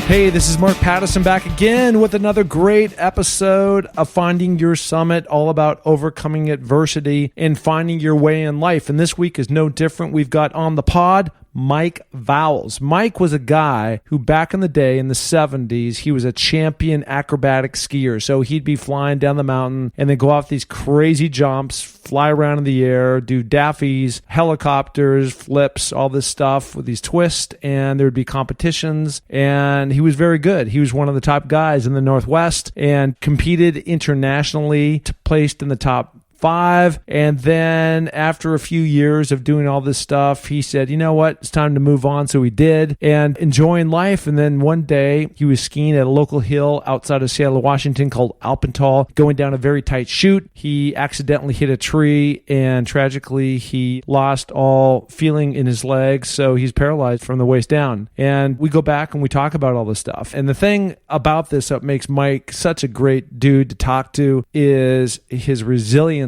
Hey, this is Mark Pattison back again with another great episode of Finding Your Summit, all about overcoming adversity and finding your way in life. And this week is no different. We've got on the pod Mike Vowels. Mike was a guy who back in the day in the 70s, he was a champion acrobatic skier. So he'd be flying down the mountain and then go off these crazy jumps, fly around in the air, do daffies, helicopters, flips, all this stuff with these twists, and there would be competitions, and he was very good. He was one of the top guys in the Northwest and competed internationally, placed in the top 5, and then after a few years of doing all this stuff, he said, you know what, it's time to move on. So he did, and enjoying life. And then one day he was skiing at a local hill outside of Seattle, Washington called Alpental, going down a very tight chute. He accidentally hit a tree, and tragically he lost all feeling in his legs, so he's paralyzed from the waist down. And we go back and we talk about all this stuff. And the thing about this that makes Mike such a great dude to talk to is his resilience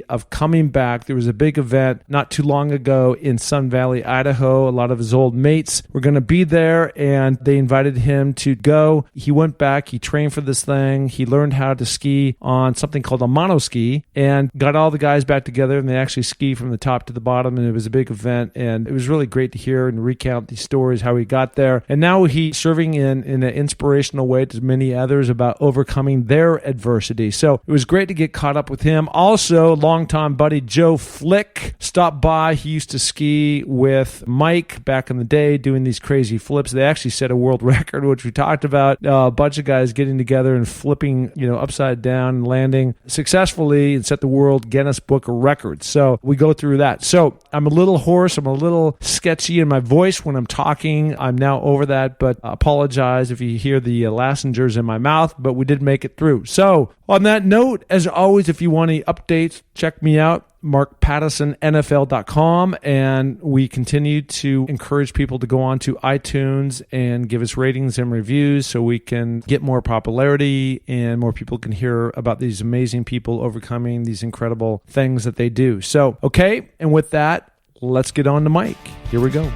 of coming back. There was a big event not too long ago in Sun Valley, Idaho. A lot of his old mates were going to be there, and they invited him to go. He went back. He trained for this thing. He learned how to ski on something called a monoski and got all the guys back together, and they actually ski from the top to the bottom, and it was a big event, and it was really great to hear and recount these stories, how he got there. And now he's serving in an inspirational way to many others about overcoming their adversity. So it was great to get caught up with him. Also, longtime buddy Joe Flick stopped by. He used to ski with Mike back in the day doing these crazy flips. They actually set a world record, which we talked about. A bunch of guys getting together and flipping, upside down and landing successfully and set the World Guinness Book of Records. So we go through that. So I'm a little hoarse. I'm a little sketchy in my voice when I'm talking. I'm now over that, but I apologize if you hear the lozengers in my mouth, but we did make it through. So on that note, as always, if you want any updates, check me out, markpattisonnfl.com, and we continue to encourage people to go on to iTunes and give us ratings and reviews so we can get more popularity and more people can hear about these amazing people overcoming these incredible things that they do. So, okay, and with that, let's get on to Mike. Here we go.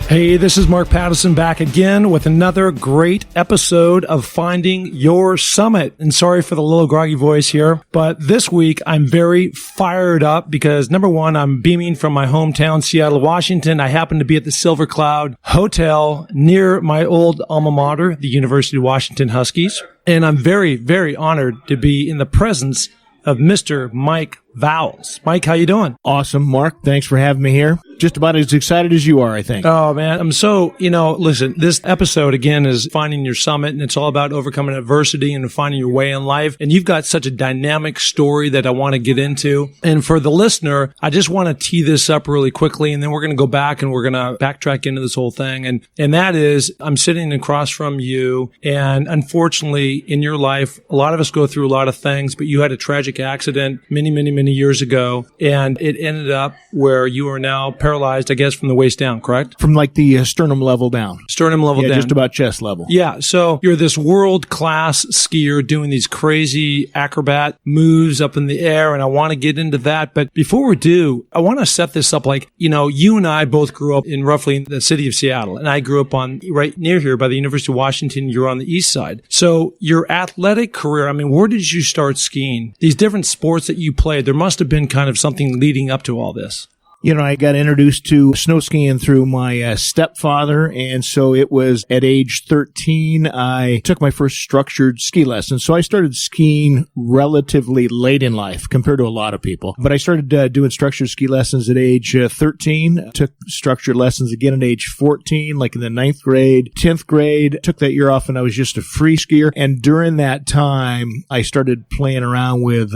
Hey, this is Mark Pattison back again with another great episode of Finding Your Summit. And sorry for the little groggy voice here, but this week I'm very fired up because number one, I'm beaming from my hometown, Seattle, Washington. I happen to be at the Silver Cloud Hotel near my old alma mater, the University of Washington Huskies. And I'm very, very honored to be in the presence of Mr. Mike Vowels. Mike, how you doing? Awesome, Mark. Thanks for having me here. Just about as excited as you are, I think. Oh, man. I'm so, listen, this episode, again, is Finding Your Summit, and it's all about overcoming adversity and finding your way in life. And you've got such a dynamic story that I want to get into. And for the listener, I just want to tee this up really quickly, and then we're going to go back and we're going to backtrack into this whole thing. And that is, I'm sitting across from you, and unfortunately, in your life, a lot of us go through a lot of things, but you had a tragic accident many, many, many years ago, and it ended up where you are now paralyzed, I guess, from the waist down, correct? From like the sternum level down. Sternum level down. Just about chest level. Yeah. So you're this world-class skier doing these crazy acrobat moves up in the air, and I want to get into that. But before we do, I want to set this up like, you and I both grew up in roughly the city of Seattle, and I grew up right near here by the University of Washington. You're on the east side. So your athletic career, where did you start skiing? These different sports that you played, there must have been kind of something leading up to all this. I got introduced to snow skiing through my stepfather, and so it was at age 13, I took my first structured ski lesson. So I started skiing relatively late in life compared to a lot of people. But I started doing structured ski lessons at age 13, took structured lessons again at age 14, like in the 9th grade, 10th grade, took that year off, and I was just a free skier. And during that time, I started playing around with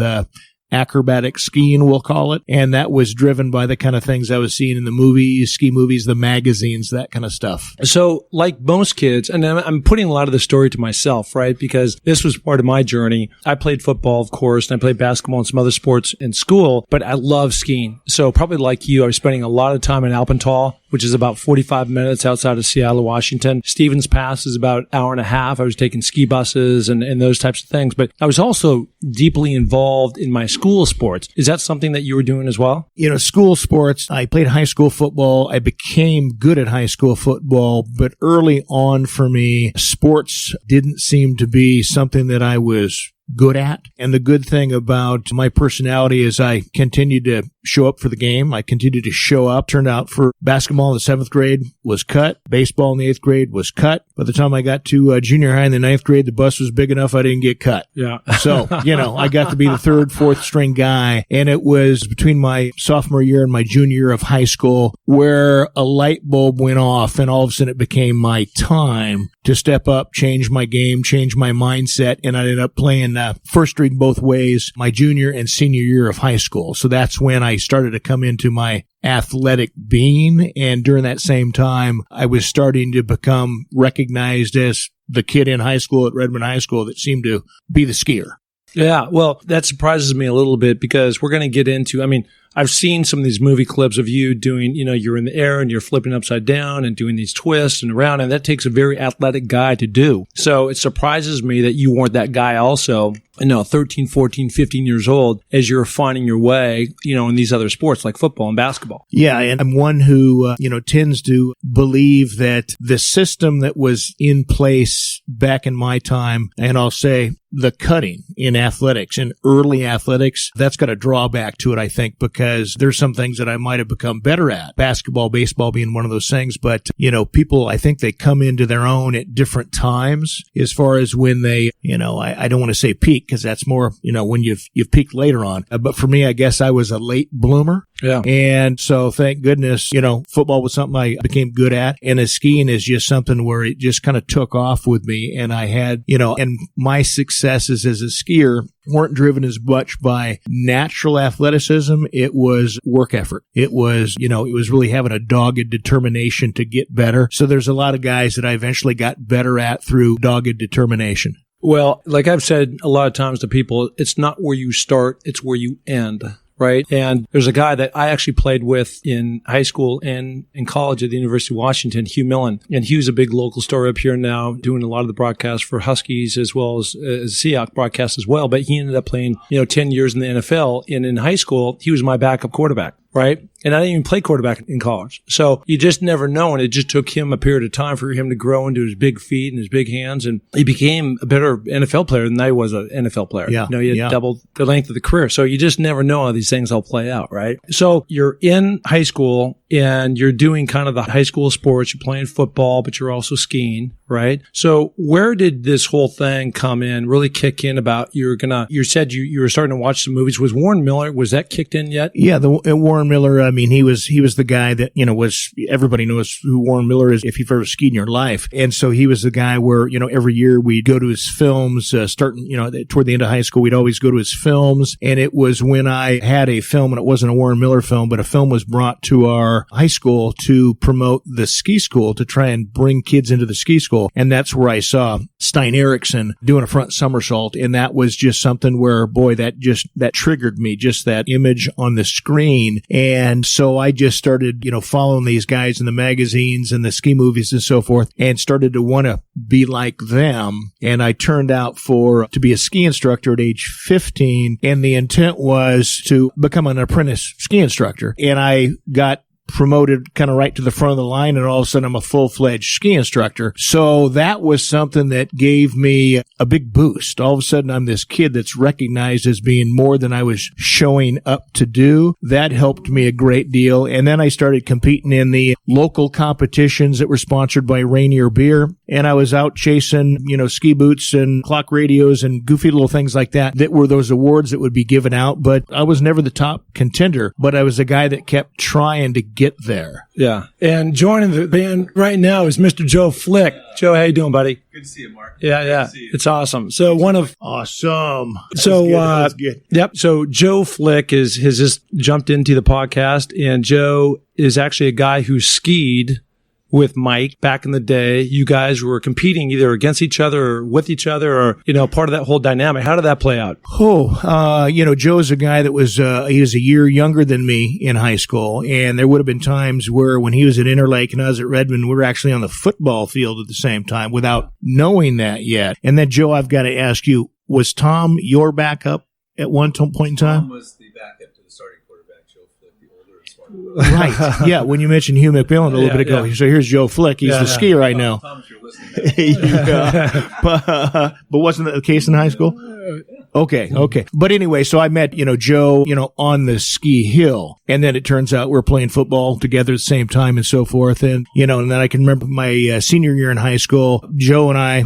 acrobatic skiing, we'll call it. And that was driven by the kind of things I was seeing in the movies, ski movies, the magazines, that kind of stuff. So like most kids, and I'm putting a lot of the story to myself, right? Because this was part of my journey. I played football, of course, and I played basketball and some other sports in school, but I love skiing. So probably like you, I was spending a lot of time in Alpental, which is about 45 minutes outside of Seattle, Washington. Stevens Pass is about an hour and a half. I was taking ski buses and those types of things. But I was also deeply involved in my school school sports. Is that something that you were doing as well? School sports, I played high school football. I became good at high school football, but early on for me, sports didn't seem to be something that I was good at. And the good thing about my personality is I continued to show up for the game. I continued to show up. Turned out for basketball in the 7th grade was cut. Baseball in the 8th grade was cut. By the time I got to junior high in the 9th grade, the bus was big enough I didn't get cut. Yeah. So, I got to be the 3rd, 4th string guy. And it was between my sophomore year and my junior year of high school where a light bulb went off, and all of a sudden it became my time to step up, change my game, change my mindset, and I ended up playing first string both ways my junior and senior year of high school. So that's when I started to come into my athletic being, and during that same time, I was starting to become recognized as the kid in high school at Redmond High School that seemed to be the skier. Yeah, well, that surprises me a little bit because we're going to get into, I've seen some of these movie clips of you doing, you're in the air and you're flipping upside down and doing these twists and around, and that takes a very athletic guy to do. So it surprises me that you weren't that guy also, 13, 14, 15 years old as you're finding your way, in these other sports like football and basketball. Yeah, and I'm one who, tends to believe that the system that was in place back in my time, and I'll say the cutting in athletics, in early athletics, that's got a drawback to it, I think, because there's some things that I might have become better at. Basketball, baseball being one of those things. But, people, I think they come into their own at different times as far as when they, I don't want to say peak because that's more, when you've peaked later on. But for me, I guess I was a late bloomer. Yeah. And so thank goodness, football was something I became good at. And as skiing is just something where it just kind of took off with me. And I had, and my successes as a skier weren't driven as much by natural athleticism. It was work effort. It was, it was really having a dogged determination to get better. So there's a lot of guys that I eventually got better at through dogged determination. Well, like I've said a lot of times to people, it's not where you start, it's where you end. Right. And there's a guy that I actually played with in high school and in college at the University of Washington, Hugh Millen. And Hugh's a big local star up here now, doing a lot of the broadcasts for Huskies as well as Seahawks broadcasts as well. But he ended up playing, 10 years in the NFL. And in high school, he was my backup quarterback. Right. And I didn't even play quarterback in college. So you just never know. And it just took him a period of time for him to grow into his big feet and his big hands. And he became a better NFL player than I was an NFL player. Yeah. He had doubled the length of the career. So you just never know how these things all play out. Right. So you're in high school and you're doing kind of the high school sports. You're playing football, but you're also skiing. Right. So where did this whole thing come in, really kick in about you said you were starting to watch some movies. Was Warren Miller, was that kicked in yet? Yeah. Warren Miller, he was the guy that, was, everybody knows who Warren Miller is if you've ever skied in your life. And so he was the guy where, every year we'd go to his films, starting, toward the end of high school, we'd always go to his films. And it was when I had a film, and it wasn't a Warren Miller film, but a film was brought to our high school to promote the ski school, to try and bring kids into the ski school. And that's where I saw Stein Erickson doing a front somersault. And that was just something where, boy, that triggered me, just that image on the screen. And so I just started, following these guys in the magazines and the ski movies and so forth, and started to want to be like them. And I turned out to be a ski instructor at age 15. And the intent was to become an apprentice ski instructor. And I got promoted kind of right to the front of the line, and all of a sudden I'm a full-fledged ski instructor. So that was something that gave me a big boost. All of a sudden I'm this kid that's recognized as being more than I was showing up to do. That helped me a great deal. And then I started competing in the local competitions that were sponsored by Rainier beer. And I was out chasing, ski boots and clock radios and goofy little things like that were those awards that would be given out. But I was never the top contender, but I was a guy that kept trying to get there. Yeah. And joining the band right now is Mr. Joe Flick. Joe, how you doing, buddy? Good to see you, Mark. Yeah. It's awesome. So awesome. That's good. Yep. So Joe Flick has just jumped into the podcast, and Joe is actually a guy who skied with Mike back in the day. You guys were competing either against each other or with each other, or, part of that whole dynamic. How did that play out? Joe's a guy that was, he was a year younger than me in high school. And there would have been times where when he was at Interlake and I was at Redmond, we were actually on the football field at the same time without knowing that yet. And then, Joe, I've got to ask you, was Tom your backup at one point in time? Tom was the backup to the starting quarterback, Joe Flick, the older and smarter. Right. Yeah. When you mentioned Hugh McMillan a little bit ago, so here's Joe Flick. He's the skier I know. Tom, if you're listening. But wasn't that the case in high school? Okay. But anyway, so I met, Joe, on the ski hill. And then it turns out we're playing football together at the same time and so forth. And, and then I can remember my senior year in high school, Joe and I,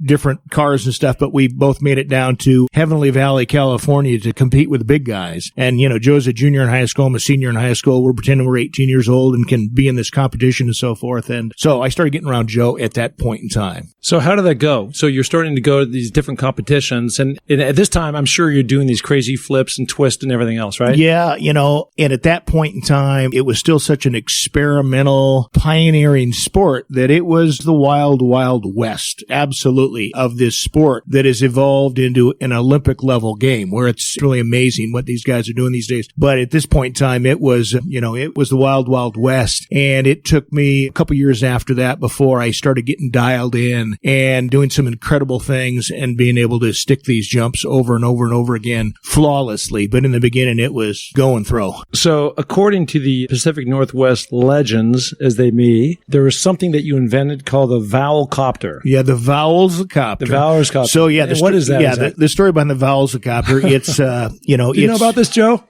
different cars and stuff, but we both made it down to Heavenly Valley, California to compete with the big guys. And, Joe's a junior in high school. I'm a senior in high school. We're pretending we're 18 years old and can be in this competition and so forth. And so I started getting around Joe at that point in time. So how did that go? So you're starting to go to these different competitions. And at this time, I'm sure you're doing these crazy flips and twists and everything else, right? Yeah, and at that point in time, it was still such an experimental, pioneering sport that it was the wild, wild west, absolutely, of this sport that has evolved into an Olympic level game where it's really amazing what these guys are doing these days. But at this point in time, it was, it was the wild, wild west. And it took me a couple years after that before I started getting dialed in and doing some incredible things and being able to stick these jumps over and over and over again flawlessly. But in the beginning, it was go and throw. So according to the Pacific Northwest legends, as they be, there was something that you invented called the Vowels Copter. Yeah, the Vowels Copter. The Vowels Copter. So yeah, what is that? Yeah, the story behind the Vowels Copter. It's Do you know about this, Joe?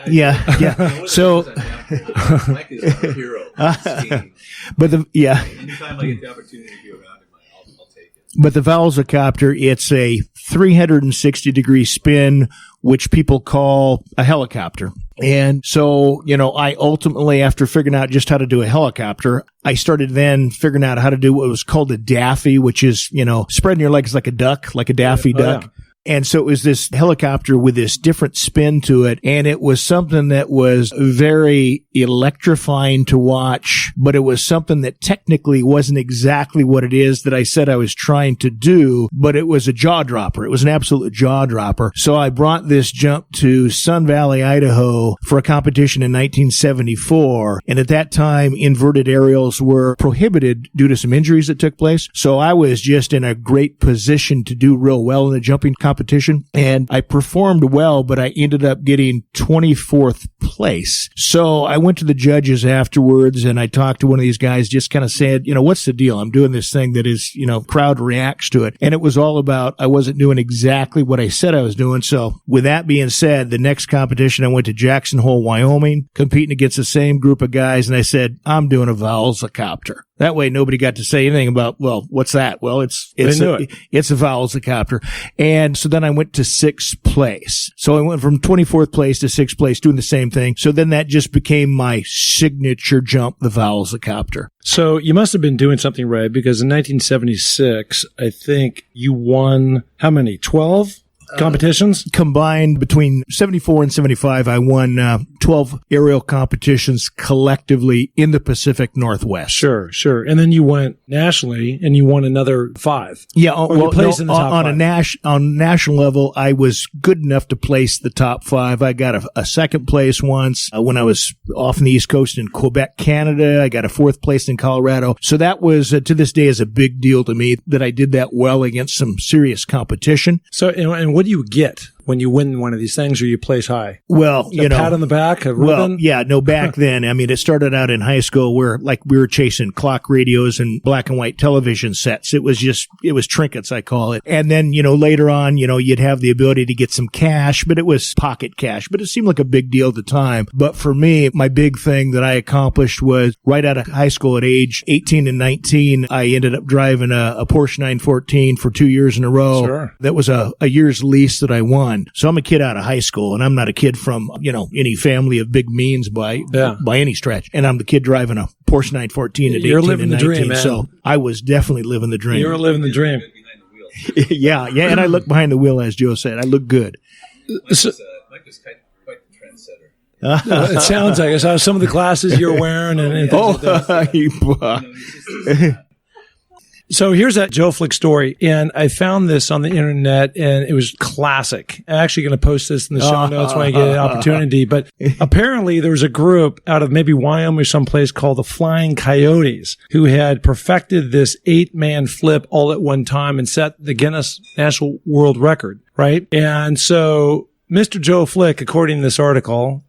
Yeah. So, Mike is our hero. but Anytime I get the opportunity to be around him, I'll take it. But the Vowels Copter, it's a 360-degree spin, which people call a helicopter. And so, I ultimately, after figuring out just how to do a helicopter, I started then figuring out how to do what was called a daffy, which is, spreading your legs like a duck, like a daffy duck. Yeah. And so it was this helicopter with this different spin to it. And it was something that was very electrifying to watch, but it was something that technically wasn't exactly what it is that I said I was trying to do, but it was a jaw dropper. It was an absolute jaw dropper. So I brought this jump to Sun Valley, Idaho for a competition in 1974. And at that time, inverted aerials were prohibited due to some injuries that took place. So I was just in a great position to do real well in the jumping competition, and I performed well, but I ended up getting 24th place. So I went to the judges afterwards and I talked to one of these guys, just kind of said, what's the deal? I'm doing this thing that is, crowd reacts to it. And it was all about, I wasn't doing exactly what I said I was doing. So with that being said, the next competition, I went to Jackson Hole, Wyoming, competing against the same group of guys. And I said, I'm doing a Vowels Copter. That way, nobody got to say anything about, well, what's that? Well, it's a Vowels Copter. And so then I went to 6th place. So I went from 24th place to 6th place doing the same thing. So then that just became my signature jump, the Vowels Copter. So you must have been doing something right, because in 1976, I think you won how many? 12? Competitions? Combined between 74 and 75, I won 12 aerial competitions collectively in the Pacific Northwest. Sure. And then you went nationally and you won another 5. Yeah, you placed in the top 5. On national level, I was good enough to place the top 5. I got a second place once when I was off on the East Coast in Quebec, Canada. I got a 4th place in Colorado. So that was, to this day, is a big deal to me that I did that well against some serious competition. So, and what do you get when you win one of these things or you place high? Well, a pat on the back, a ribbon? Back then, I mean, it started out in high school where we were chasing clock radios and black and white television sets. It was trinkets, I call it. And then, later on, you'd have the ability to get some cash, but it was pocket cash, but it seemed like a big deal at the time. But for me, my big thing that I accomplished was right out of high school at age 18 and 19, I ended up driving a Porsche 914 for 2 years in a row. Sure. That was a year's lease that I won. So I'm a kid out of high school, and I'm not a kid from, any family of big means by any stretch. And I'm the kid driving a Porsche 914 at 18 and 19. You're living the dream, man. So I was definitely living the dream. You were living the dream. Yeah. And I look behind the wheel, as Joe said. I look good. Mike was quite the trendsetter. It sounds like I saw some of the glasses you're wearing. And So here's that Joe Flick story, and I found this on the internet, and it was classic. I'm actually going to post this in the show notes when I get an opportunity, but apparently there was a group out of maybe Wyoming or someplace called the Flying Coyotes who had perfected this 8-man flip all at one time and set the Guinness National World Record. right? And so Mr. Joe Flick, according to this article,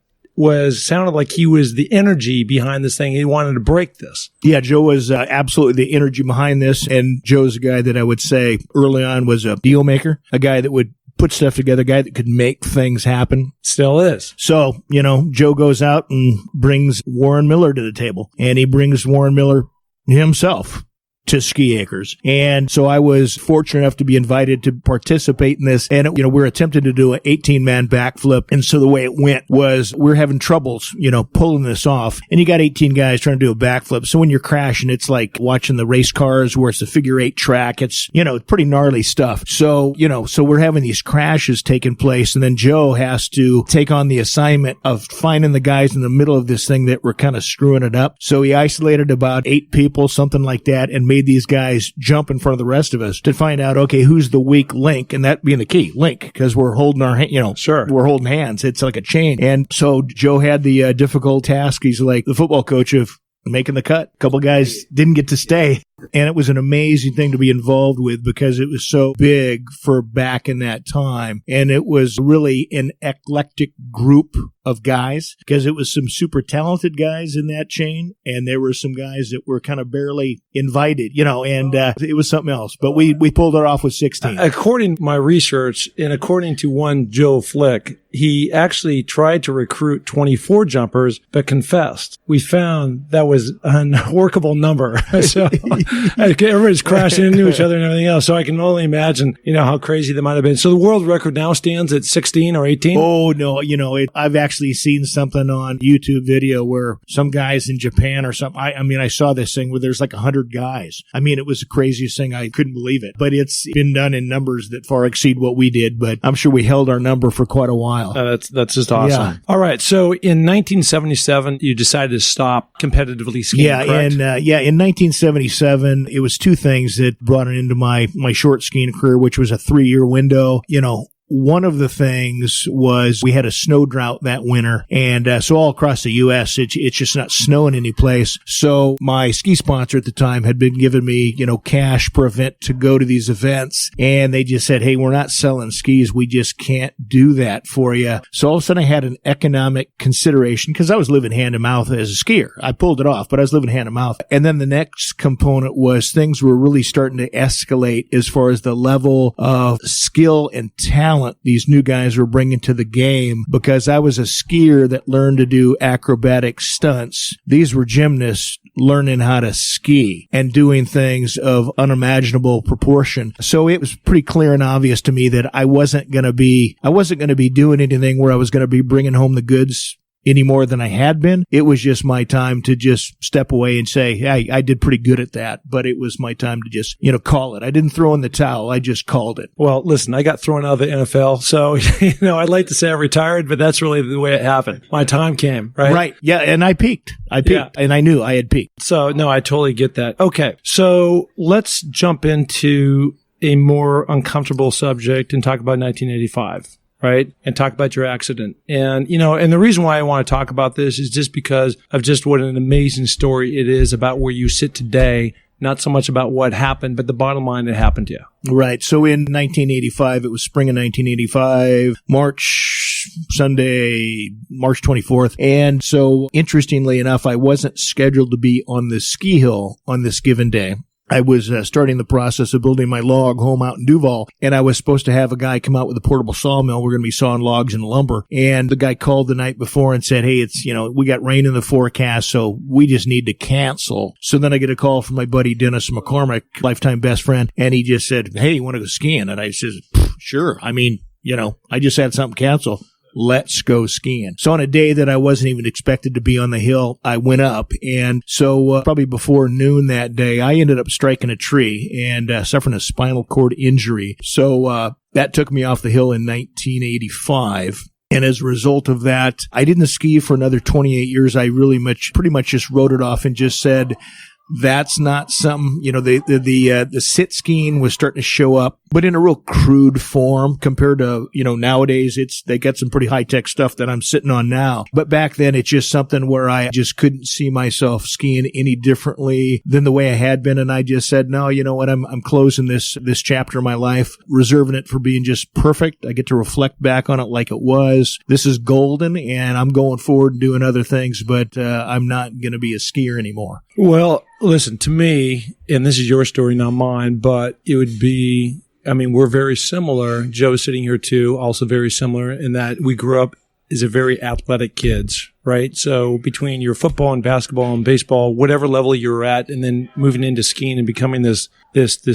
sounded like he was the energy behind this thing. He wanted to break this. Yeah, Joe was absolutely the energy behind this. And Joe's a guy that I would say early on was a deal maker, a guy that would put stuff together, a guy that could make things happen. Still is. So, Joe goes out and brings Warren Miller to the table, and he brings Warren Miller himself to Ski Acres. And so I was fortunate enough to be invited to participate in this. And, we're attempting to do an 18-man backflip. And so the way it went was we're having troubles, pulling this off. And you got 18 guys trying to do a backflip. So when you're crashing, it's like watching the race cars where it's a figure 8 track. It's, pretty gnarly stuff. So, so we're having these crashes taking place. And then Joe has to take on the assignment of finding the guys in the middle of this thing that were kind of screwing it up. So he isolated about 8 people, something like that, and made these guys jump in front of the rest of us to find out, okay, who's the weak link, and that being the key link, because we're holding our sure, we're holding hands. It's like a chain. And so Joe had the difficult task. He's like the football coach of making the cut. A couple of guys didn't get to stay. And it was an amazing thing to be involved with because it was so big for back in that time. And it was really an eclectic group of guys because it was some super talented guys in that chain. And there were some guys that were kind of barely invited, and it was something else. But we pulled it off with 16. According to my research and according to one Joe Flick, he actually tried to recruit 24 jumpers, but confessed. We found that was an unworkable number. So everybody's crashing into each other and everything else. So I can only imagine, how crazy that might have been. So the world record now stands at 16 or 18? Oh, no. I've actually seen something on YouTube video where some guys in Japan or something. I saw this thing where there's like 100 guys. It was the craziest thing. I couldn't believe it. But it's been done in numbers that far exceed what we did. But I'm sure we held our number for quite a while. That's just awesome. Yeah. All right. So in 1977, you decided to stop competitively skiing, correct? In 1977, it was 2 things that brought it into my short skiing career, which was a 3-year window. One of the things was we had a snow drought that winter. And so all across the U.S., it's just not snowing any place. So my ski sponsor at the time had been giving me, cash per event to go to these events. And they just said, hey, we're not selling skis. We just can't do that for you. So all of a sudden I had an economic consideration because I was living hand to mouth as a skier. I pulled it off, but I was living hand to mouth. And then the next component was things were really starting to escalate as far as the level of skill and talent these new guys were bringing to the game because I was a skier that learned to do acrobatic stunts. These were gymnasts learning how to ski and doing things of unimaginable proportion. So it was pretty clear and obvious to me that I wasn't going to be doing anything where I was going to be bringing home the goods any more than I had been. It was just my time to just step away and say, hey, I did pretty good at that, but it was my time to just, call it. I didn't throw in the towel. I just called it. Well, listen, I got thrown out of the NFL. So, I'd like to say I retired, but that's really the way it happened. My time came, right? Right. Yeah. And I peaked. And I knew I had peaked. So no, I totally get that. Okay. So let's jump into a more uncomfortable subject and talk about 1985. Right? And talk about your accident. And, and the reason why I want to talk about this is just because of just what an amazing story it is about where you sit today. Not so much about what happened, but the bottom line that happened to you. Right. So in 1985, it was spring of 1985, Sunday, March 24th. And so interestingly enough, I wasn't scheduled to be on the ski hill on this given day. I was starting the process of building my log home out in Duval, and I was supposed to have a guy come out with a portable sawmill. We're going to be sawing logs and lumber. And the guy called the night before and said, hey, it's, we got rain in the forecast, so we just need to cancel. So then I get a call from my buddy Dennis McCormick, lifetime best friend, and he just said, hey, you want to go skiing? And I said, sure. I just had something cancel. Let's go skiing. So on a day that I wasn't even expected to be on the hill, I went up. And so probably before noon that day, I ended up striking a tree and suffering a spinal cord injury. So that took me off the hill in 1985. And as a result of that, I didn't ski for another 28 years. I pretty much just wrote it off and just said, that's not something, the sit skiing was starting to show up, but in a real crude form compared to, nowadays they got some pretty high tech stuff that I'm sitting on now. But back then it's just something where I just couldn't see myself skiing any differently than the way I had been. And I just said, no, you know what? I'm closing this chapter of my life, reserving it for being just perfect. I get to reflect back on it like it was. This is golden, and I'm going forward and doing other things, but I'm not going to be a skier anymore. Well, listen, to me, and this is your story, not mine, but it would be, we're very similar. Joe's sitting here too, also very similar in that we grew up as a very athletic kids, right? So between your football and basketball and baseball, whatever level you're at, and then moving into skiing and becoming this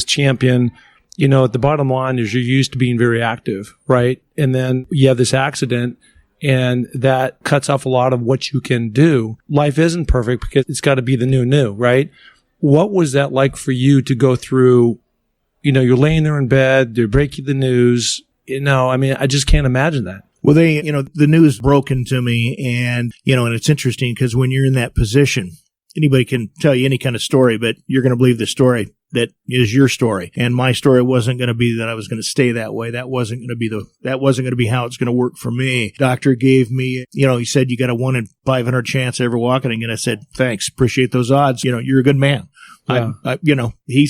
champion, the bottom line is you're used to being very active, right? And then you have this accident, and that cuts off a lot of what you can do. Life isn't perfect because it's got to be the new, right? What was that like for you to go through? You're laying there in bed, they're breaking the news. I just can't imagine that. Well, the news broken to me, and it's interesting because when you're in that position, anybody can tell you any kind of story, but you're going to believe the story that is your story. And my story wasn't going to be that I was going to stay that way. That wasn't going to be how it's going to work for me. Doctor gave me, he said, you got a 1 in 500 chance of ever walking again. I said, thanks. Appreciate those odds. You're a good man. Yeah. He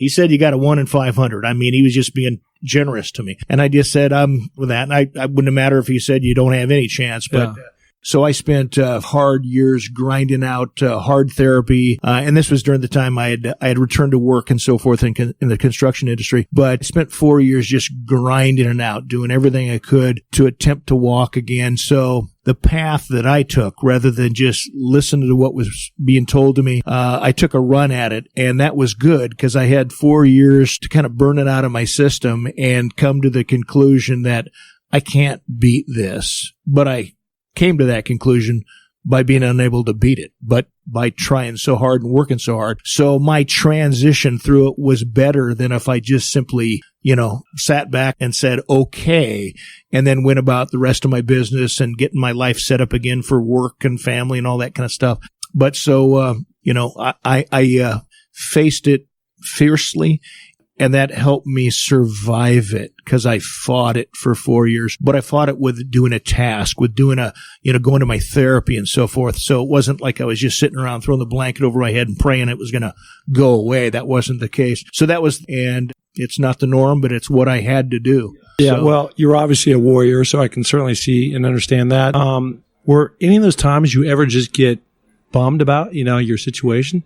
said you got a 1 in 500. He was just being generous to me. And I just said, with that. And I wouldn't have mattered if he said you don't have any chance, but so I spent hard years grinding out hard therapy, and this was during the time I had returned to work and so forth in the construction industry. But I spent 4 years just grinding it out, doing everything I could to attempt to walk again. So the path that I took, rather than just listen to what was being told to me, I took a run at it, and that was good because I had 4 years to kind of burn it out of my system and come to the conclusion that I can't beat this, but I came to that conclusion by being unable to beat it, but by trying so hard and working so hard. So my transition through it was better than if I just simply, sat back and said, okay, and then went about the rest of my business and getting my life set up again for work and family and all that kind of stuff. But so, I faced it fiercely, and that helped me survive it because I fought it for 4 years. But I fought it with doing a task, with doing going to my therapy and so forth. So it wasn't like I was just sitting around throwing the blanket over my head and praying it was going to go away. That wasn't the case. So and it's not the norm, but it's what I had to do. Yeah. So, well, you're obviously a warrior, so I can certainly see and understand that. Were any of those times you ever just get bummed about, your situation?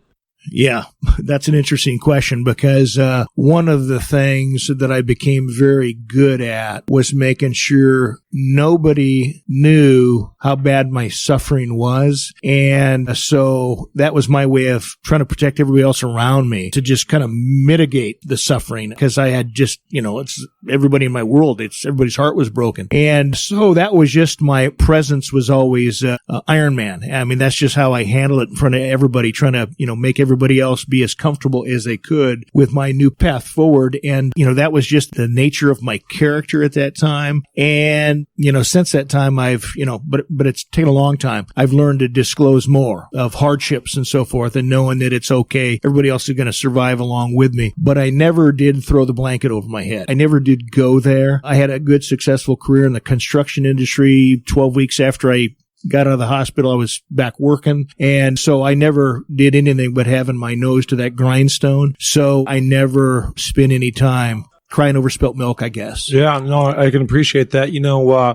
Yeah, that's an interesting question because one of the things that I became very good at was making sure nobody knew how bad my suffering was. And so that was my way of trying to protect everybody else around me, to just kind of mitigate the suffering, because I had just, it's everybody in my world. Everybody's heart was broken. And so that was just my presence was always Iron Man. That's just how I handle it in front of everybody, trying to, make everybody else be as comfortable as they could with my new path forward. And, that was just the nature of my character at that time. And, since that time I've, but it's taken a long time. I've learned to disclose more of hardships and so forth, and knowing that it's okay. Everybody else is going to survive along with me. But I never did throw the blanket over my head. I never did go there. I had a good, successful career in the construction industry. 12 weeks after I got out of the hospital, I was back working. And so I never did anything but having my nose to that grindstone. So I never spent any time crying over spilt milk, I guess. Yeah, no, I can appreciate that.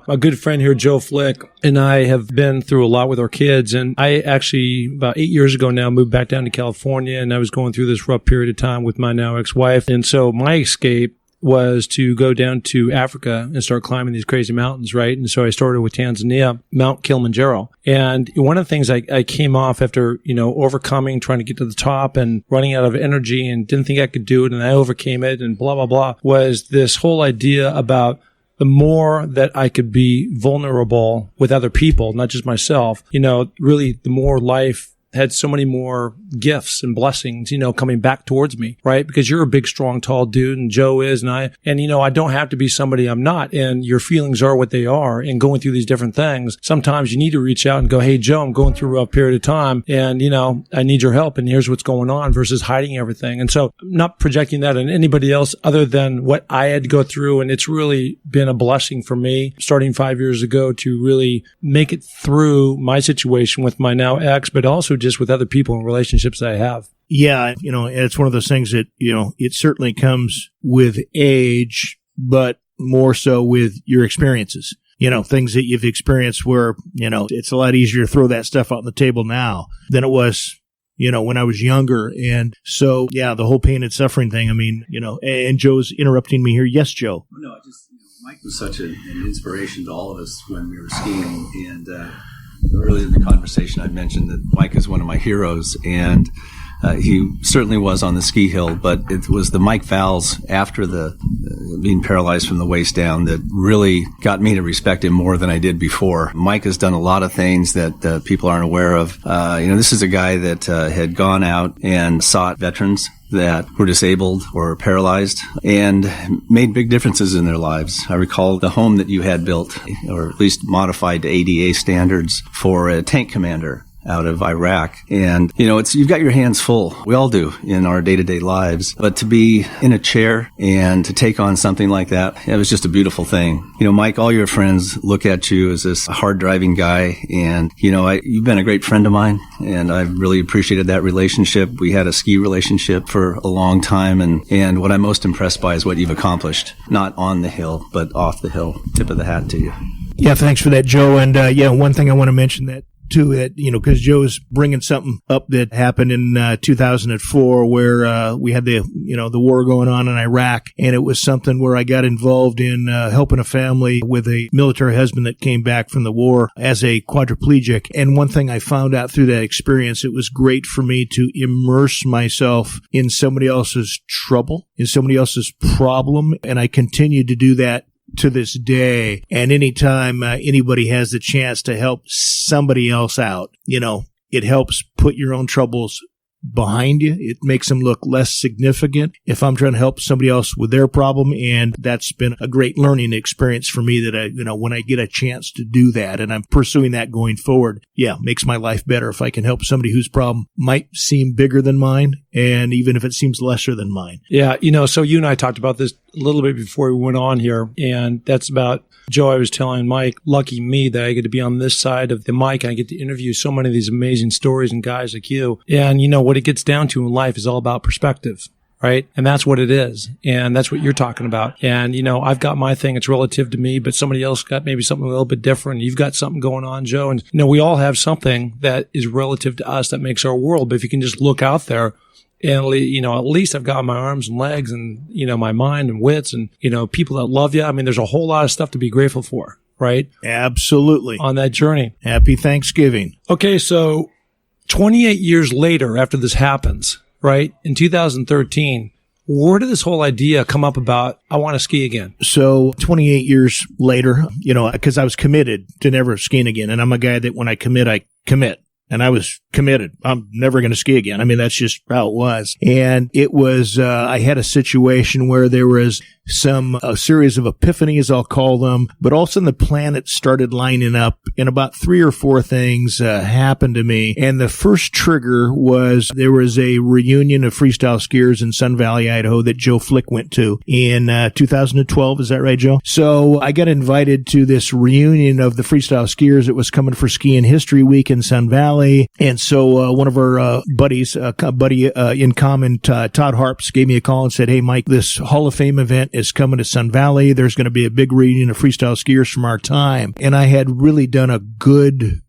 A good friend here, Joe Flick, and I have been through a lot with our kids. And I actually, about 8 years ago now, moved back down to California, and I was going through this rough period of time with my now ex-wife. And so my escape was to go down to Africa and start climbing these crazy mountains, right? And so I started with Tanzania, Mount Kilimanjaro. And one of the things I came off after, overcoming, trying to get to the top and running out of energy and didn't think I could do it, and I overcame it and blah, blah, blah, was this whole idea about the more that I could be vulnerable with other people, not just myself, really the more life had so many more gifts and blessings, coming back towards me, right? Because you're a big, strong, tall dude, and Joe is, and I don't have to be somebody I'm not, and your feelings are what they are, and going through these different things, sometimes you need to reach out and go, hey, Joe, I'm going through a rough period of time, and, I need your help, and here's what's going on, versus hiding everything. And so I'm not projecting that on anybody else other than what I had to go through, and it's really been a blessing for me, starting 5 years ago, to really make it through my situation with my now ex, but also just with other people and relationships that I have. Yeah, it's one of those things that, it certainly comes with age, but more so with your experiences. Things that you've experienced where, it's a lot easier to throw that stuff out on the table now than it was, when I was younger. And so, yeah, the whole pain and suffering thing, and Joe's interrupting me here. Yes, Joe. No, Mike was such an inspiration to all of us when we were skiing. And earlier in the conversation, I mentioned that Mike is one of my heroes. And he certainly was on the ski hill, but it was the Mike Vowels after the being paralyzed from the waist down that really got me to respect him more than I did before. Mike has done a lot of things that people aren't aware of. This is a guy that had gone out and sought veterans that were disabled or paralyzed and made big differences in their lives. I recall the home that you had built, or at least modified to ADA standards, for a tank commander out of Iraq. And, you've got your hands full. We all do in our day-to-day lives. But to be in a chair and to take on something like that, it was just a beautiful thing. Mike, all your friends look at you as this hard-driving guy. And, you've been a great friend of mine, and I've really appreciated that relationship. We had a ski relationship for a long time. And what I'm most impressed by is what you've accomplished, not on the hill, but off the hill. Tip of the hat to you. Yeah, thanks for that, Joe. And, one thing I want to mention that, too, that, because Joe's bringing something up that happened in 2004 where we had the war going on in Iraq, and it was something where I got involved in helping a family with a military husband that came back from the war as a quadriplegic. And one thing I found out through that experience, it was great for me to immerse myself in somebody else's trouble, in somebody else's problem, and I continue to do that to this day. And anytime anybody has the chance to help somebody else out, it helps put your own troubles behind you. It makes them look less significant if I'm trying to help somebody else with their problem. And that's been a great learning experience for me that when I get a chance to do that, and I'm pursuing that going forward, makes my life better if I can help somebody whose problem might seem bigger than mine, and even if it seems lesser than mine. Yeah. So you and I talked about this a little bit before we went on here, and that's about Joe. I was telling Mike, lucky me that I get to be on this side of the mic. I get to interview so many of these amazing stories and guys like you. And what it gets down to in life is all about perspective, right? And that's what it is. And that's what you're talking about. And, I've got my thing. It's relative to me, but somebody else got maybe something a little bit different. You've got something going on, Joe. And, we all have something that is relative to us that makes our world. But if you can just look out there, and, at least I've got my arms and legs and, my mind and wits and, people that love you. There's a whole lot of stuff to be grateful for, right? Absolutely. On that journey. Happy Thanksgiving. Okay. So 28 years later, after this happens, right, in 2013, where did this whole idea come up about, I want to ski again? So 28 years later, because I was committed to never skiing again. And I'm a guy that when I commit, I commit. And I was committed. I'm never going to ski again. That's just how it was. And it was, I had a situation where there was a series of epiphanies, I'll call them, but all of a sudden the planets started lining up and about 3 or 4 things happened to me. And the first trigger was there was a reunion of freestyle skiers in Sun Valley, Idaho that Joe Flick went to in 2012. Is that right, Joe? So I got invited to this reunion of the freestyle skiers. It was coming for Skiing History Week in Sun Valley. And so one of our buddies, buddy in common, Todd Harps, gave me a call and said, hey, Mike, this Hall of Fame event is coming to Sun Valley. There's going to be a big reunion of freestyle skiers from our time. And I had really done a good,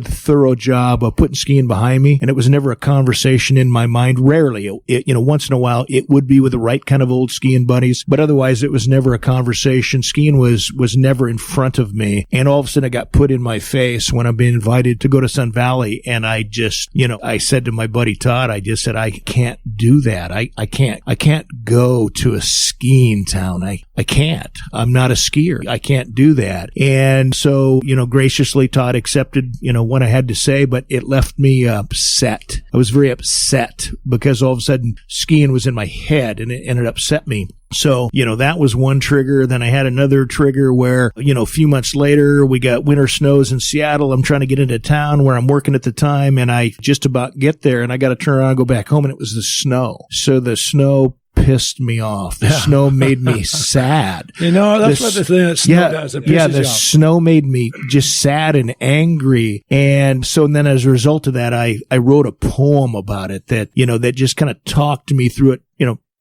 thorough job of putting skiing behind me. And it was never a conversation in my mind. Rarely, once in a while, it would be with the right kind of old skiing buddies. But otherwise, it was never a conversation. Skiing was never in front of me. And all of a sudden, it got put in my face when I'm being invited to go to Sun Valley. and I just, I said to my buddy Todd, I just said, I can't do that. I can't go to a skiing town. I can't. I'm not a skier. I can't do that. And so, graciously Todd accepted, what I had to say, but it left me upset. I was very upset because all of a sudden skiing was in my head and it upset me. So, that was one trigger. Then I had another trigger where, a few months later, we got winter snows in Seattle. I'm trying to get into town where I'm working at the time, and I just about get there, and I got to turn around and go back home, and it was the snow. So the snow pissed me off. The snow made me sad. That's what the thing that snow does. It pisses the snow made me just sad and angry. And so then as a result of that, I wrote a poem about it that, that just kind of talked me through it,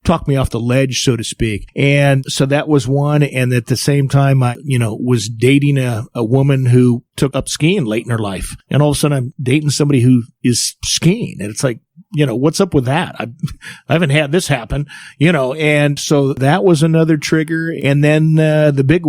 talked me off the ledge, so to speak. And so that was one. And at the same time, I, was dating a woman who took up skiing late in her life. And all of a sudden I'm dating somebody who is skiing. And it's like, what's up with that? I haven't had this happen, and so that was another trigger. And then, the big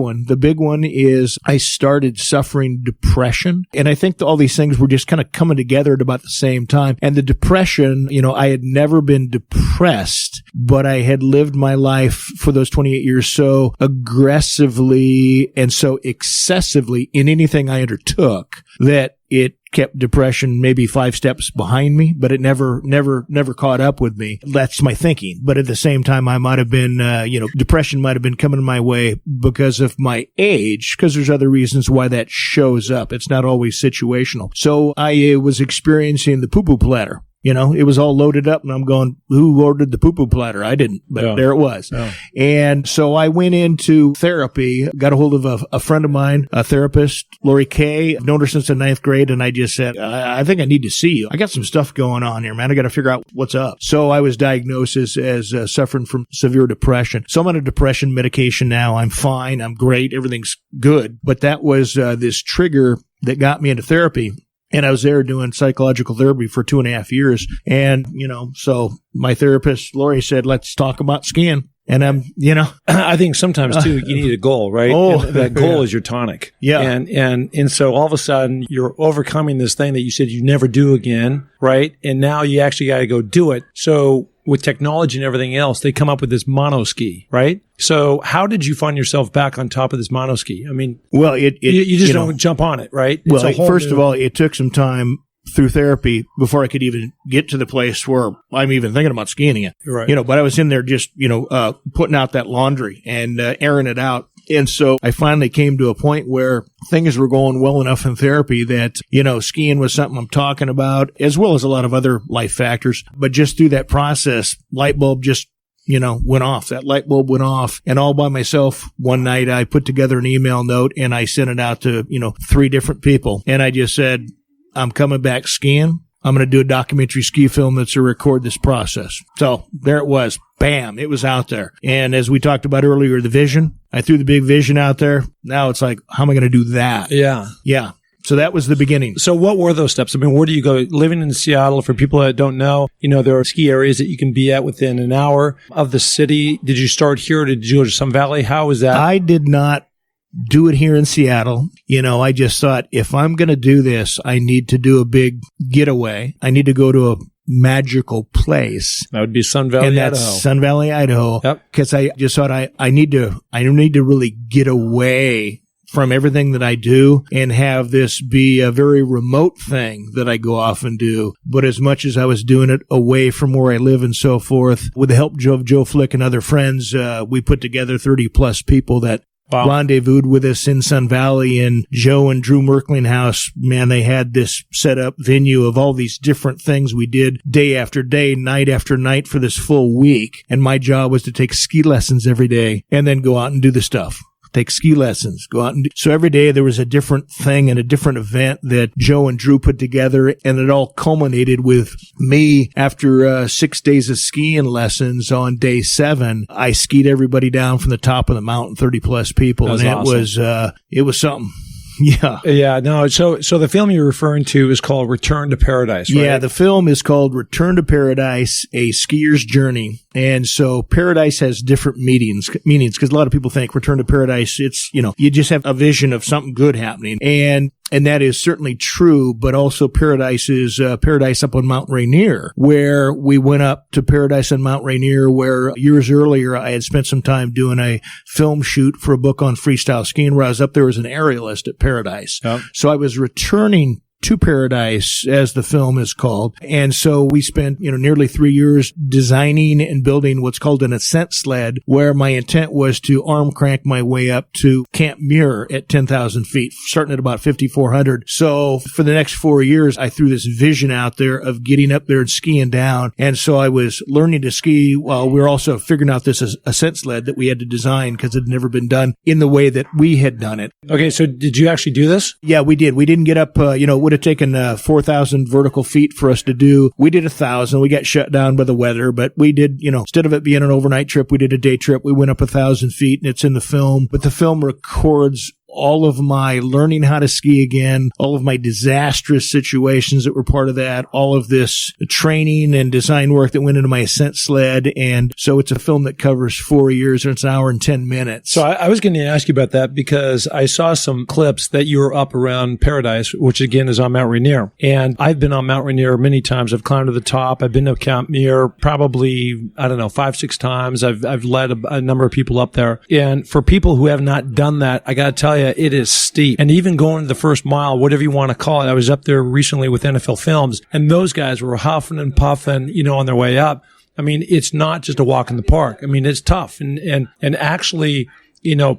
one is I started suffering depression. And I think all these things were just kind of coming together at about the same time. And the depression, I had never been depressed, but I had lived my life for those 28 years so aggressively and so excessively in anything I undertook that it kept depression maybe 5 steps behind me, but it never caught up with me. That's my thinking. But at the same time, I might have been, depression might have been coming my way because of my age, because there's other reasons why that shows up. It's not always situational. So I was experiencing the poo-poo platter. It was all loaded up, and I'm going, who ordered the poo-poo platter? I didn't, but there it was. Oh. And so I went into therapy, got a hold of a friend of mine, a therapist, Lori Kay. I've known her since the 9th grade, and I just said, I think I need to see you. I got some stuff going on here, man. I got to figure out what's up. So I was diagnosed as suffering from severe depression. So I'm on a depression medication now. I'm fine. I'm great. Everything's good. But that was this trigger that got me into therapy. And I was there doing psychological therapy for 2.5 years. And, so my therapist, Lori, said, let's talk about skiing. And I'm, I think sometimes too, you need a goal, right? Oh, and that goal is your tonic. Yeah. And so all of a sudden you're overcoming this thing that you said you never do again, right? And now you actually got to go do it. So with technology and everything else, they come up with this monoski, right? So how did you find yourself back on top of this monoski? I mean, well, you just don't jump on it, right? Well, first of all, it took some time through therapy before I could even get to the place where I'm even thinking about skiing again. Right. But I was in there just, putting out that laundry and airing it out. And so I finally came to a point where things were going well enough in therapy that, skiing was something I'm talking about, as well as a lot of other life factors. But just through that process, light bulb just went off. That light bulb went off. And all by myself one night, I put together an email note and I sent it out to, 3 different people. And I just said, I'm coming back skiing. I'm going to do a documentary ski film that's to record this process. So there it was. Bam. It was out there. And as we talked about earlier, the vision, I threw the big vision out there. Now it's like, how am I going to do that? Yeah. Yeah. So that was the beginning. So what were those steps? I mean, where do you go? Living in Seattle, for people that don't know, there are ski areas that you can be at within an hour of the city. Did you start here or did you go to Sun Valley? How was that? I did not do it here in Seattle. I just thought, if I'm going to do this, I need to do a big getaway. I need to go to a magical place. That would be Sun Valley, and that's Idaho. Sun Valley, Idaho. Yep. Because I just thought I need to really get away from everything that I do and have this be a very remote thing that I go off and do. But as much as I was doing it away from where I live and so forth, with the help of Joe Flick and other friends, we put together 30 plus people that rendezvoused with us in Sun Valley. And Joe and Drew Merklinghouse, man, they had this set up venue of all these different things we did day after day, night after night for this full week. And my job was to take ski lessons every day and then go out and do the stuff. Take ski lessons, go out and do. So every day there was a different thing and a different event that Joe and Drew put together, and it all culminated with me after 6 days of skiing lessons. On day 7, I skied everybody down from the top of the mountain, 30 plus people, and it was something. Yeah. Yeah. No. So the film you're referring to is called Return to Paradise, right? Yeah. The film is called Return to Paradise, A Skier's Journey. And so paradise has different meanings, because a lot of people think Return to Paradise, it's, you just have a vision of something good happening. And And that is certainly true, but also Paradise is Paradise up on Mount Rainier, where we went up to Paradise on Mount Rainier, where years earlier I had spent some time doing a film shoot for a book on freestyle skiing where I was up there as an aerialist at Paradise. Yep. So I was returning to Paradise, as the film is called. And so we spent, nearly 3 years designing and building what's called an ascent sled, where my intent was to arm crank my way up to Camp Muir at 10,000 feet, starting at about 5,400. So for the next 4 years, I threw this vision out there of getting up there and skiing down. And so I was learning to ski while we were also figuring out this ascent sled that we had to design because it had never been done in the way that we had done it. Okay, so did you actually do this? Yeah, we did. We didn't get up, it would have taken 4,000 vertical feet for us to do. We did 1,000. We got shut down by the weather, but we did, instead of it being an overnight trip, we did a day trip. We went up 1,000 feet, and it's in the film. But the film records all of my learning how to ski again, all of my disastrous situations that were part of that, all of this training and design work that went into my ascent sled. And so it's a film that covers 4 years, and it's an hour and 10 minutes. So I was going to ask you about that because I saw some clips that you were up around Paradise, which again is on Mount Rainier. And I've been on Mount Rainier many times. I've climbed to the top. I've been to Camp Muir probably, 5, 6 times. I've led a number of people up there. And for people who have not done that, I got to tell you, it is steep. And even going to the first mile, whatever you want to call it, I was up there recently with NFL Films, and those guys were huffing and puffing, on their way up. I mean, it's not just a walk in the park. I mean, it's tough. And actually,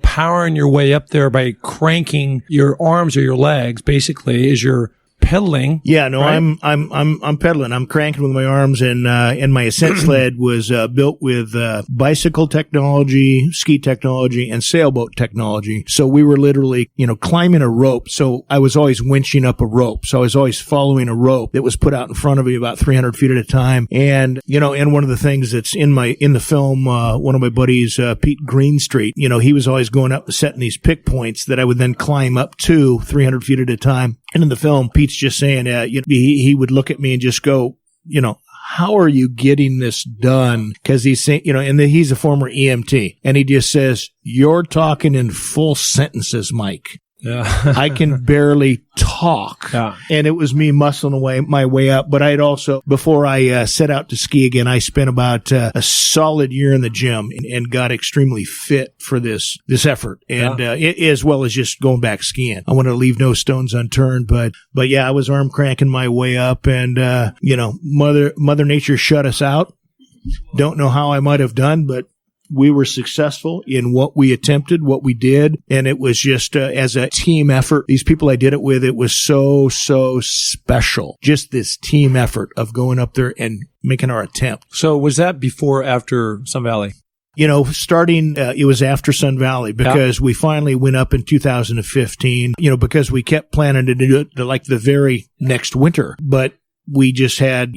powering your way up there by cranking your arms or your legs, basically, is your pedaling. Yeah, no, right? I'm pedaling. I'm cranking with my arms, and my ascent sled was built with bicycle technology, ski technology, and sailboat technology. So we were literally, climbing a rope. So I was always winching up a rope. So I was always following a rope that was put out in front of me about 300 feet at a time. And and one of the things that's in the film, one of my buddies, Pete Greenstreet, he was always going up and setting these pick points that I would then climb up to 300 feet at a time. And in the film, Pete's just saying, he would look at me and just go, how are you getting this done? Because he's saying, and he's a former EMT, and he just says, you're talking in full sentences, Mike. Yeah. I can barely talk. Yeah. And it was me muscling my way up. But I had also, before I set out to ski again, I spent about a solid year in the gym and got extremely fit for this effort. And as well as just going back skiing. I wanted to leave no stones unturned. But yeah, I was arm cranking my way up, and Mother Nature shut us out. Don't know how I might have done, but we were successful in what we attempted, what we did, and it was just as a team effort. These people I did it with, it was so special. Just this team effort of going up there and making our attempt. So was that before or after Sun Valley? Starting, it was after Sun Valley because we finally went up in 2015, because we kept planning to do it like the very next winter, but we just had,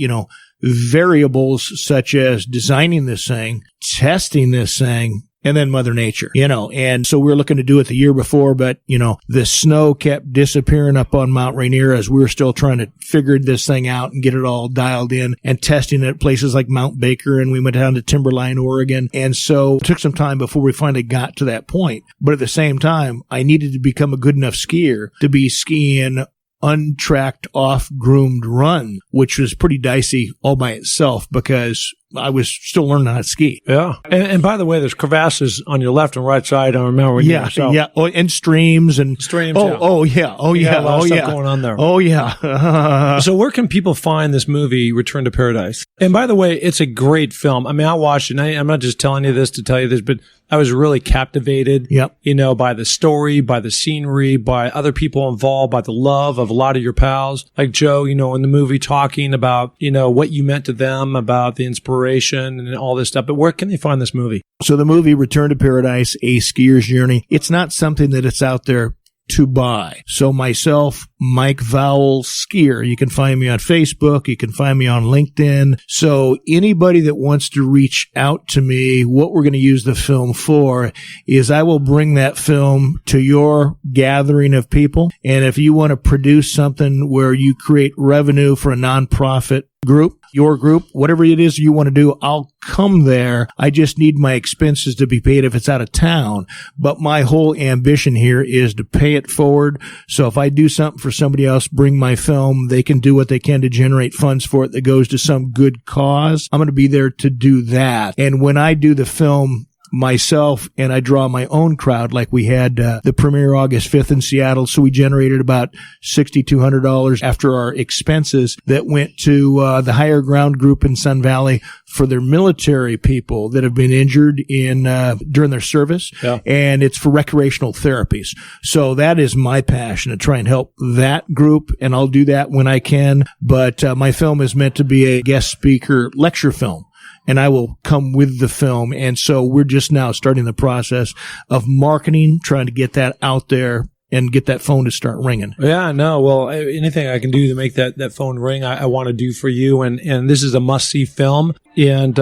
variables such as designing this thing, testing this thing, and then Mother Nature, and so we were looking to do it the year before, but, the snow kept disappearing up on Mount Rainier as we were still trying to figure this thing out and get it all dialed in and testing it at places like Mount Baker, and we went down to Timberline, Oregon. And so it took some time before we finally got to that point. But at the same time, I needed to become a good enough skier to be skiing untracked, off-groomed run, which was pretty dicey all by itself because I was still learning how to ski. Yeah. And by the way, there's crevasses on your left and right side. I remember. Yeah. Oh, and streams and streams. Oh, yeah. A lot of stuff going on there. Oh, yeah. So where can people find this movie, Return to Paradise? And by the way, it's a great film. I mean, I watched it, and I'm not just telling you this to tell you this, but I was really captivated, by the story, by the scenery, by other people involved, by the love of a lot of your pals, like Joe, in the movie talking about, what you meant to them, about the inspiration and all this stuff. But where can they find this movie? So the movie Return to Paradise, A Skier's Journey, it's not something that it's out there to buy. So myself, Mike Vowels Skier, you can find me on Facebook, you can find me on LinkedIn. So anybody that wants to reach out to me, what we're going to use the film for is I will bring that film to your gathering of people. And if you want to produce something where you create revenue for a nonprofit group, your group, whatever it is you want to do, I'll come there. I just need my expenses to be paid if it's out of town. But my whole ambition here is to pay it forward. So if I do something for somebody else, bring my film, they can do what they can to generate funds for it that goes to some good cause. I'm going to be there to do that. And when I do the film myself and I draw my own crowd, like we had the premiere August 5th in Seattle, so we generated about $6,200 after our expenses that went to the Higher Ground group in Sun Valley for their military people that have been injured in during their service. Yeah. And it's for recreational therapies. So that is my passion, to try and help that group, and I'll do that when I can. But my film is meant to be a guest speaker lecture film, and I will come with the film. And so we're just now starting the process of marketing, trying to get that out there and get that phone to start ringing. Yeah, no. Well, anything I can do to make that phone ring, I want to do for you. And this is a must-see film. And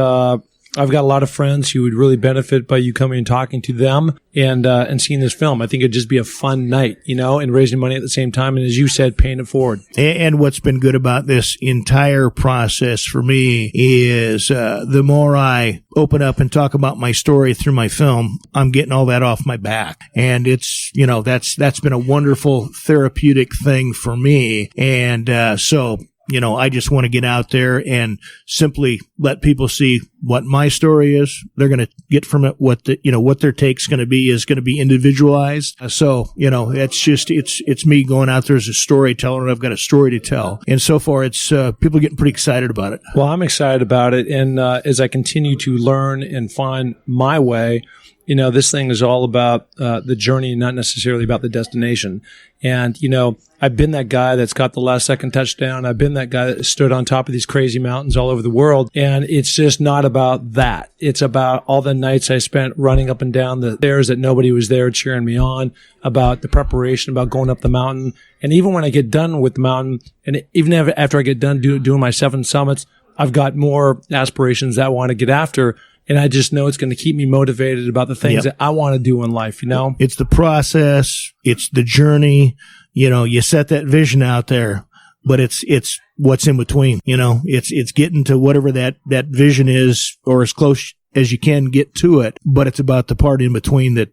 I've got a lot of friends who would really benefit by you coming and talking to them and seeing this film. I think it'd just be a fun night, and raising money at the same time. And as you said, paying it forward. And what's been good about this entire process for me is the more I open up and talk about my story through my film, I'm getting all that off my back. And it's, that's been a wonderful therapeutic thing for me. And so I just want to get out there and simply let people see what my story is. They're going to get from it what their take's going to be is going to be individualized. So, it's just, it's me going out there as a storyteller, and I've got a story to tell. And so far, it's, people are getting pretty excited about it. Well, I'm excited about it. And, as I continue to learn and find my way, this thing is all about the journey, not necessarily about the destination. And, I've been that guy that's got the last second touchdown. I've been that guy that stood on top of these crazy mountains all over the world. And it's just not about that. It's about all the nights I spent running up and down the stairs that nobody was there cheering me on, about the preparation, about going up the mountain. And even when I get done with the mountain, and even after I get done doing my 7 summits, I've got more aspirations that I want to get after. And I just know it's going to keep me motivated about the things that I want to do in life, It's the process. It's the journey. You set that vision out there, but it's what's in between, it's getting to whatever that vision is, or as close as you can get to it. But it's about the part in between that,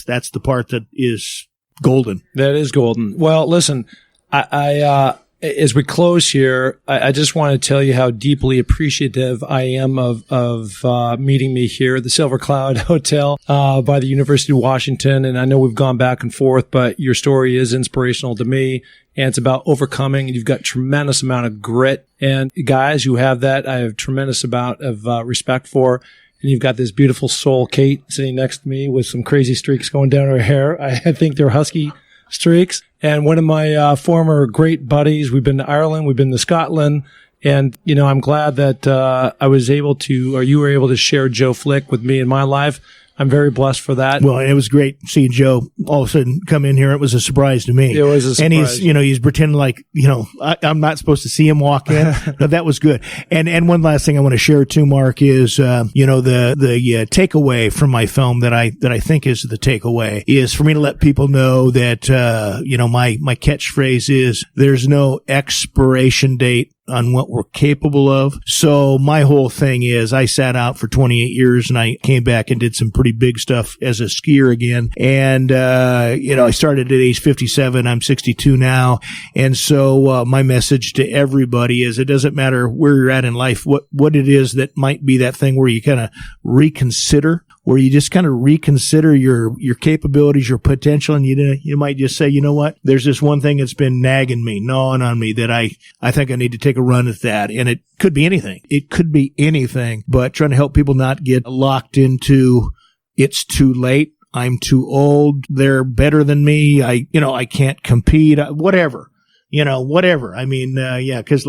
that's the part that is golden. That is golden. Well, listen, I as we close here, I just want to tell you how deeply appreciative I am of meeting me here at the Silver Cloud Hotel by the University of Washington. And I know we've gone back and forth, but your story is inspirational to me. And it's about overcoming. And you've got tremendous amount of grit. And guys who have that, I have tremendous amount of respect for. And you've got this beautiful soul, Kate, sitting next to me with some crazy streaks going down her hair. I think they're husky streaks. And one of my former great buddies, we've been to Ireland, we've been to Scotland, and I'm glad that I was able to, or you were able to share Joe Flick with me in my life. I'm very blessed for that. Well, it was great seeing Joe all of a sudden come in here. It was a surprise to me. It was a surprise. And he's pretending like, I'm not supposed to see him walk in. No, that was good. And one last thing I want to share too, Mark, is, the takeaway from my film that I think is the takeaway is for me to let people know that, my catchphrase is there's no expiration date on what we're capable of. So my whole thing is I sat out for 28 years and I came back and did some pretty big stuff as a skier again. And, I started at age 57. I'm 62 now. And so, my message to everybody is it doesn't matter where you're at in life, what it is that might be that thing where you kind of reconsider, where you just kind of reconsider your capabilities, your potential, and you might just say, you know what, there's this one thing that's been nagging me, gnawing on me that I think I need to take a run at that. And it could be anything. It could be anything, but trying to help people not get locked into it's too late, I'm too old, they're better than me, I can't compete, whatever. Whatever. I mean, cause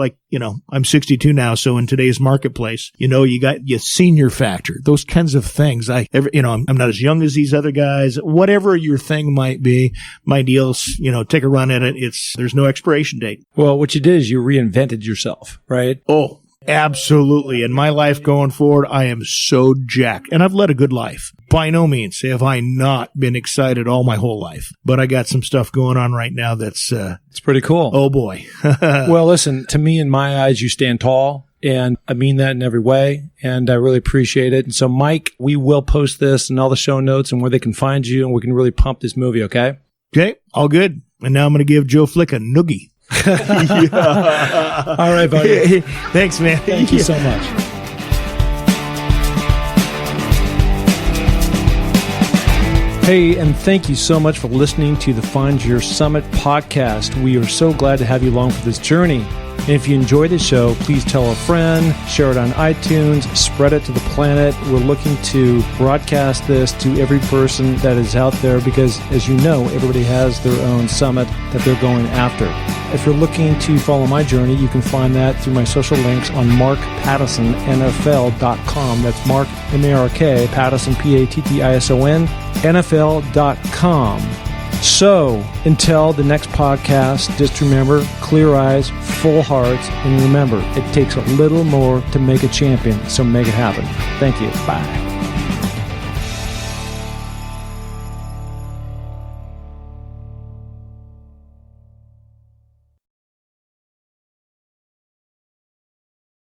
I'm 62 now. So in today's marketplace, you got your senior factor, those kinds of things. I'm not as young as these other guys, whatever your thing might be. My deal's, take a run at it. There's no expiration date. Well, what you did is you reinvented yourself, right? Oh, Absolutely. In my life going forward, I am so jacked. And I've led a good life. By no means have I not been excited all my whole life. But I got some stuff going on right now that's, It's pretty cool. oh boy. Well, listen, to me, in my eyes, you stand tall. And I mean that in every way. And I really appreciate it. And so, Mike, we will post this and all the show notes and where they can find you. And we can really pump this movie, okay? Okay. All good. And now I'm going to give Joe Flick a noogie. All right, buddy. Thanks, man. Thank you so much. Hey, and thank you so much for listening to the Find Your Summit podcast. We are so glad to have you along for this journey. And if you enjoy the show, please tell a friend, share it on iTunes, spread it to the planet. We're looking to broadcast this to every person that is out there because, as you know, everybody has their own summit that they're going after. If you're looking to follow my journey, you can find that through my social links on markpattisonnfl.com. That's Mark, M-A-R-K, Pattison, P-A-T-T-I-S-O-N, NFL.com. So, until the next podcast, just remember, clear eyes, full hearts, and remember, it takes a little more to make a champion, so make it happen. Thank you. Bye.